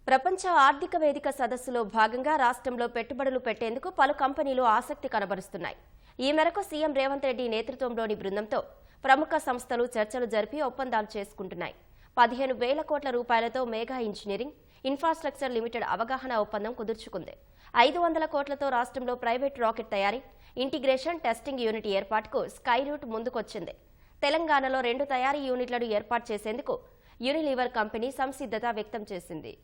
ప్రపంచ ఆర్థిక వేదిక సదస్సులో భాగంగా రాష్ట్రంలో పెట్టుబడులు పెట్టేందుకు పలు కంపెనీలు ఆసక్తి కనబరుస్తున్నాయి. ఈ మేరకు సీఎం రేవంత్ రెడ్డి నేతృత్వంలోని బృందంతో ప్రముఖ సంస్థలు చర్చలు జరిపి ఒప్పందాలు చేసుకుంటున్నాయి. 15,000 కోట్ల రూపాయలతో మేఘా ఇంజనీరింగ్ ఇన్ఫ్రాస్ట్రక్చర్ లిమిటెడ్ అవగాహన ఒప్పందం కుదుర్చుకుంది. 500 కోట్లతో రాష్ట్రంలో ప్రైవేట్ రాకెట్ తయారీ, ఇంటిగ్రేషన్, టెస్టింగ్ యూనిట్ ఏర్పాటుకు స్కై రూట్ ముందుకొచ్చింది. తెలంగాణలో 2 తయారీ యూనిట్లను ఏర్పాటు చేసేందుకు యూనిలీవర్ కంపెనీ సంసిద్ధత వ్యక్తం చేసింది.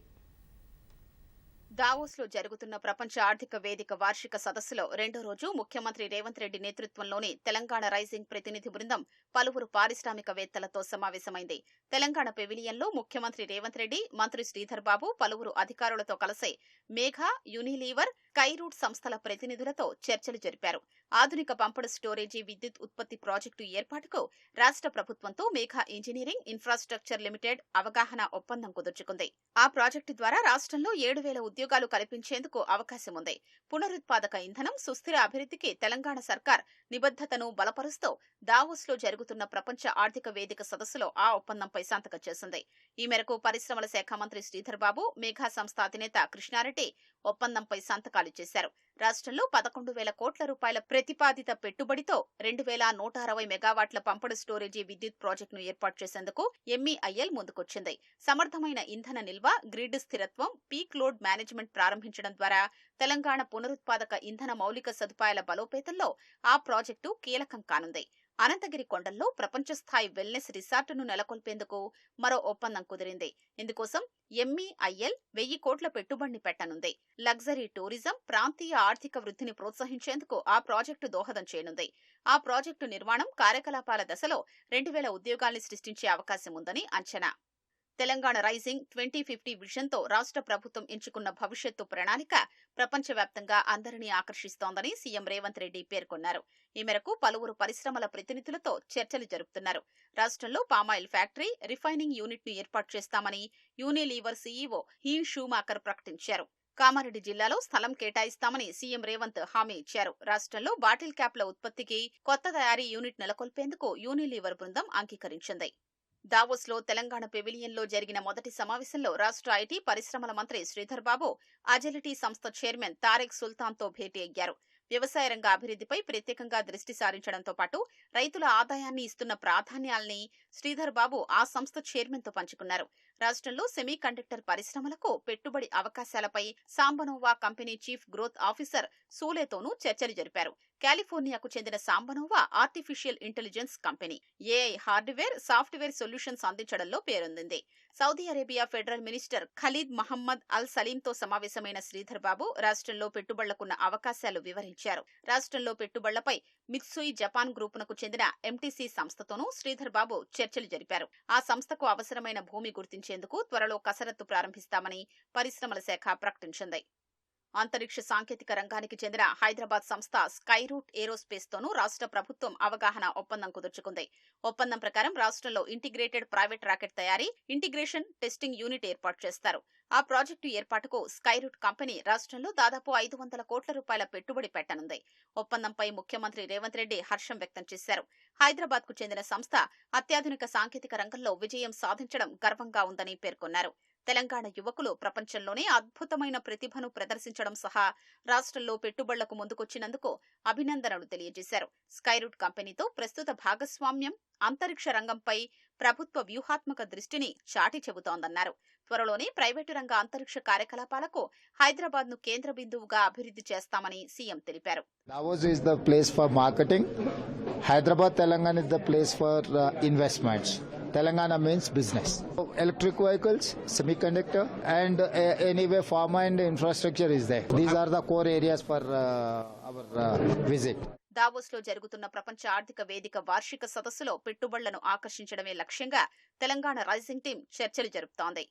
దావోస్ లో జరుగుతున్న ప్రపంచ ఆర్థిక వేదిక వార్షిక సదస్సులో రెండో రోజు ముఖ్యమంత్రి రేవంత్ రెడ్డి నేతృత్వంలోని తెలంగాణ రైజింగ్ ప్రతినిధి బృందం పలువురు పారిశ్రామికవేత్తలతో సమావేశమైంది. తెలంగాణ పెవిలియన్లో ముఖ్యమంత్రి రేవంత్ రెడ్డి, మంత్రి శ్రీధర్ బాబు పలువురు అధికారులతో కలిసి మేఘా, యూనిలీవర్, స్కై రూట్ సంస్థల ప్రతినిధులతో చర్చలు జరిపారు. ఆధునిక పంపుడు స్టోరేజీ విద్యుత్ ఉత్పత్తి ప్రాజెక్టు ఏర్పాటుకు రాష్ట్ర ప్రభుత్వంతో మేఘా ఇంజనీరింగ్ ఇన్ఫ్రాస్ట్రక్చర్ లిమిటెడ్ అవగాహన ఒప్పందం కుదుర్చుకుంది. ఆ ప్రాజెక్టు ద్వారా రాష్ట్రంలో 7,000 ఉద్యోగాలు కల్పించేందుకు అవకాశం ఉంది. పునరుత్పాదక ఇంధనం, సుస్థిర అభివృద్ధికి తెలంగాణ సర్కార్ నిబద్ధతను బలపరుస్తూ దావోస్ లో జరుగుతున్న ప్రపంచ ఆర్థిక వేదిక సదస్సులో ఆ ఒప్పందంపై సంతకం చేసింది. ఈ మేరకు పరిశ్రమల శాఖ మంత్రి శ్రీధర్ బాబు, మేఘా సంస్థ అధినేత కృష్ణారెడ్డి ఒప్పందంపై సంతకాలు చేశారు. రాష్ట్రంలో 11,000 కోట్ల రూపాయల ప్రతిపాదిత పెట్టుబడితో 2,160 మెగావాట్ల పంపుడు స్టోరేజీ విద్యుత్ ప్రాజెక్టును ఏర్పాటు చేసేందుకు ఎంఈఐఎల్ ముందుకొచ్చింది. సమర్థమైన ఇంధన నిల్వ, గ్రిడ్ స్థిరత్వం, పీక్ లోడ్ మేనేజ్మెంట్ ప్రారంభించడం ద్వారా తెలంగాణ పునరుత్పాదక ఇంధన మౌలిక సదుపాయాల బలోపేతంలో ఆ ప్రాజెక్టు కీలకం కానుంది. అనంతగిరి కొండల్లో ప్రపంచ స్థాయి వెల్నెస్ రిసార్టును నెలకొల్పేందుకు మరో ఒప్పందం కుదిరింది. ఇందుకోసం ఎంఈఐఎల్ 1,000 కోట్ల పెట్టుబడిని పెట్టనుంది. లగ్జరీ టూరిజం, ప్రాంతీయ ఆర్థిక వృద్ధిని ప్రోత్సహించేందుకు ఆ ప్రాజెక్టు దోహదం చేయనుంది. ఆ ప్రాజెక్టు నిర్మాణం, కార్యకలాపాల దశలో 2,000 ఉద్యోగాల్ని సృష్టించే అవకాశం ఉందని అంచనా. తెలంగాణ రైజింగ్ 2050 విజన్తో రాష్ట్ర ప్రభుత్వం ఎంచుకున్న భవిష్యత్తు ప్రణాళిక ప్రపంచవ్యాప్తంగా అందరినీ ఆకర్షిస్తోందని సీఎం రేవంత్ రెడ్డి పేర్కొన్నారు. ఈ మేరకు పలువురు పరిశ్రమల ప్రతినిధులతో చర్చలు జరుపుతున్నారు. రాష్ట్రంలో పామాయిల్ ఫ్యాక్టరీ, రిఫైనింగ్ యూనిట్ ను ఏర్పాటు చేస్తామని యూనిలీవర్ సీఈఓ హీన్ షూమాకర్ ప్రకటించారు. కామారెడ్డి జిల్లాలో స్థలం కేటాయిస్తామని సీఎం రేవంత్ హామీ ఇచ్చారు. రాష్ట్రంలో బాటిల్ క్యాప్ల ఉత్పత్తికి కొత్త తయారీ యూనిట్ నెలకొల్పేందుకు యూనిలీవర్ బృందం అంగీకరించింది. దావోస్ లో తెలంగాణ పెవిలియన్లో జరిగిన మొదటి సమావేశంలో రాష్ట్ర ఐటీ, పరిశ్రమల మంత్రి శ్రీధర్ బాబు అజిలిటీ సంస్థ చైర్మన్ తారెక్ సుల్తాన్తో భేటీ అయ్యారు. వ్యవసాయ రంగ అభివృద్ధిపై ప్రత్యేకంగా దృష్టి సారించడంతో పాటు రైతుల ఆదాయాన్ని ఇస్తున్న ప్రాధాన్యాల్ని శ్రీధర్ బాబు ఆ సంస్థ చైర్మన్ తో పంచుకున్నారు. రాష్ట్రంలో సెమీ కండక్టర్ పరిశ్రమలకు పెట్టుబడి అవకాశాలపై SambaNova company chief growth officer సూలేతోనూ చర్చలు జరిపారు. కాలిఫోర్నియాకు చెందిన SambaNova artificial intelligence company AI hardware, software solutions అందించడంలో పేరొందింది. Saudi Arabia federal minister Khalid Mohammed Al సలీంతో సమావేశమైన శ్రీధర్ బాబు రాష్ట్రంలో పెట్టుబడులకున్న అవకాశాలు వివరించారు. రాష్ట్రంలో పెట్టుబడులపై మిత్సుయి జపాన్ గ్రూపునకు చెందిన ఎంటీసీ సంస్థతోనూ శ్రీధర్ బాబు చర్చలు జరిపారు. ఆ సంస్థకు అవసరమైన భూమి గుర్తించేందుకు త్వరలో కసరత్తు ప్రారంభిస్తామని పరిశ్రమల శాఖ ప్రకటించింది. అంతరిక్ష సాంకేతిక రంగానికి చెందిన హైదరాబాద్ సంస్థ స్కై రూట్ ఏరోస్పేస్ తోనూ రాష్ట్ర ప్రభుత్వం అవగాహన ఒప్పందం కుదుర్చుకుంది. ఒప్పందం ప్రకారం రాష్ట్రంలో ఇంటిగ్రేటెడ్ ప్రైవేట్ రాకెట్ తయారీ, ఇంటిగ్రేషన్, టెస్టింగ్ యూనిట్ ఏర్పాటు చేస్తారు. ఆ ప్రాజెక్టు ఏర్పాటుకు స్కై రూట్ కంపెనీ రాష్ట్రంలో దాదాపు 500 కోట్ల రూపాయల పెట్టుబడి పెట్టనుంది. ఒప్పందంపై ముఖ్యమంత్రి రేవంత్ రెడ్డి హర్షం వ్యక్తం చేశారు. హైదరాబాద్ కు చెందిన సంస్థ అత్యాధునిక సాంకేతిక రంగంలో విజయం సాధించడం గర్వంగా ఉందని పేర్కొన్నారు. తెలంగాణ యువకులు ప్రపంచంలోనే అద్భుతమైన ప్రతిభను ప్రదర్శించడం సహా రాష్ట్రంలో పెట్టుబడులకు ముందుకొచ్చినందుకు అభినందనలు తెలియజేశారు. స్కై రూట్ కంపెనీతో ప్రస్తుత భాగస్వామ్యం అంతరిక్ష రంగంపై ప్రభుత్వ వ్యూహాత్మక దృష్టిని చాటి చెబుతోందన్నారు. త్వరలోనే ప్రైవేటు రంగ అంతరిక్ష కార్యకలాపాలకు హైదరాబాద్ ను కేంద్ర బిందువుగా అభివృద్ధి చేస్తామని సీఎం తెలిపారు. Davos is the place for marketing. Hyderabad, Telangana is the place for investments. Telangana means business. Electric vehicles, semiconductor, and anyway pharma and infrastructure is there. These are the core areas for our visit. Davos లో జరుగుతున్న ప్రపంచ ఆర్థిక వేదిక వార్షిక సదస్సులో పెట్టుబడులను ఆకర్షించడమే లక్ష్యంగా Telangana rising team చర్చలు జరుపుతోంది.